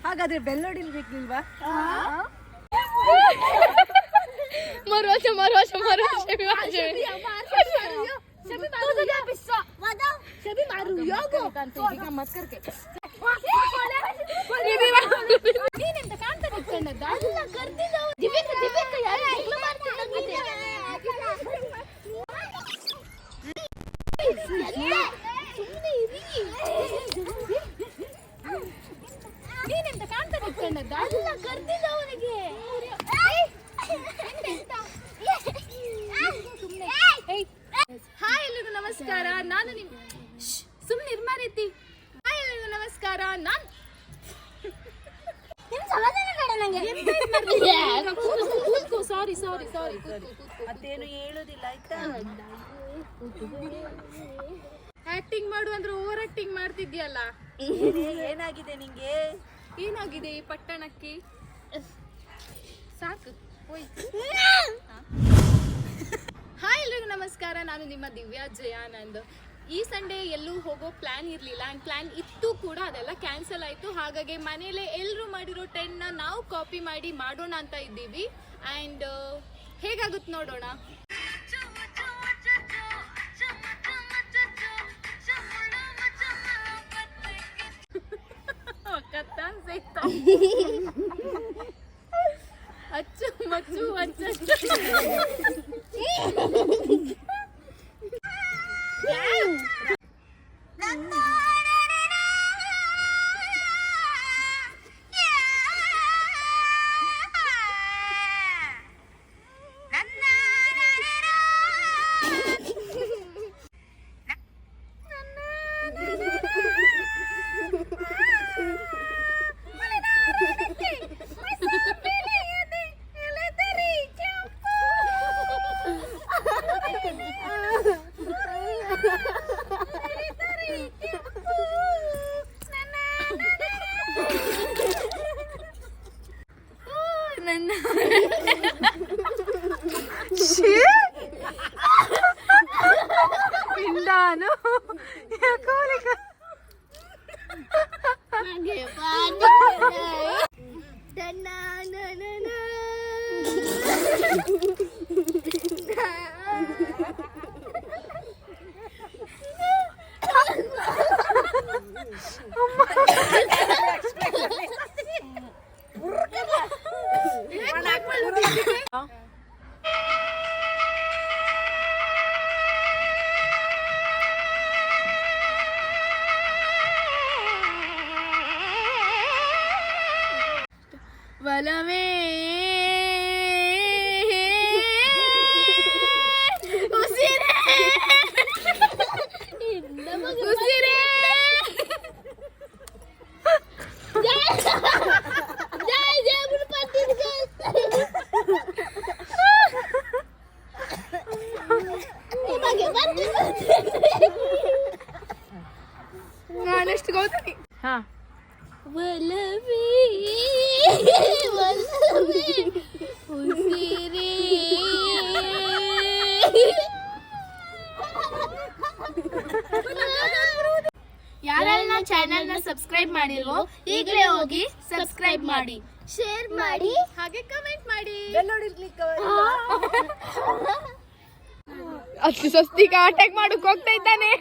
ಹಾಗಾದ್ರೆ ಬೆಲ್ಲೋಡಿಲ್ಬೇಕಿಲ್ವಾ? ಹಾಯ್ ಎಲ್ರಿಗೂ ನಮಸ್ಕಾರ, ನಾನು ನಿಮ್ ಸುಮ್ಮನೆ ನಿರ್ಮಾರಿತಿ. ಹಾಯ್ ಎಲ್ರಿಗೂ ನಮಸ್ಕಾರ, ನಾನು ಸಾರಿ ಮತ್ತೇನು ಹೇಳುದಿಲ್ಲ ಆಯ್ತಾ? ಆಕ್ಟಿಂಗ್ ಮಾಡು ಅಂದ್ರೆ ಓವರ್ ಆಕ್ಟಿಂಗ್ ಮಾಡ್ತಿದ್ಯಲ್ಲ. ಏನಾಗಿದೆ ನಿಂಗೆ? ಏನಾಗಿದೆ ಈ ಪಟ್ಟಣಕ್ಕೆ? ಸಾಕು ಹೋಯ್ತು. ಹಾಯ್ ಎಲ್ರಿಗೂ ನಮಸ್ಕಾರ, ನಾನು ನಿಮ್ಮ ದಿವ್ಯಾ ಜಯಾನಂದ್. ಈ ಸಂಡೇ ಎಲ್ಲೂ ಹೋಗೋ ಪ್ಲ್ಯಾನ್ ಇರಲಿಲ್ಲ ಆ್ಯಂಡ್ ಪ್ಲ್ಯಾನ್ ಇತ್ತು ಕೂಡ, ಅದೆಲ್ಲ ಕ್ಯಾನ್ಸಲ್ ಆಯಿತು. ಹಾಗಾಗಿ ಮನೇಲೆ ಎಲ್ಲರೂ ಮಾಡಿರೋ ಟ್ರೆಂಡ್ನ ನಾವು ಕಾಪಿ ಮಾಡಿ ಮಾಡೋಣ ಅಂತ ಇದ್ದೀವಿ. ಆ್ಯಂಡ್ ಹೇಗಾಗುತ್ತೆ ನೋಡೋಣ. ಅಚ್ಚು ಮಚ್ಚು ಅಚ್ಚು ಪಿಂಡಾನು ಬಲವೇ ಉಸಿರೇ ಉಸಿರೇ ನಾನೆಷ್ಟು ಗೊತ್ತಿ. ಹಾ, ಒಲವೇ ಉಸಿರೇ. ಯಾರೆಲ್ಲ ಚಾನೆಲ್ನ ಸಬ್ಸ್ಕ್ರೈಬ್ ಮಾಡಿಲ್ವೋ ಈಗಲೇ ಹೋಗಿ ಸಬ್ಸ್ಕ್ರೈಬ್ ಮಾಡಿ, ಶೇರ್ ಮಾಡಿ, ಹಾಗೆ ಕಮೆಂಟ್ ಮಾಡಿ. ಅಷ್ಟು ಸ್ವಸ್ತಿಕ ಅಟ್ಯಾಕ್ ಮಾಡಕ್ ಹೋಗ್ತಾ ಇದ್ದಾನೆ.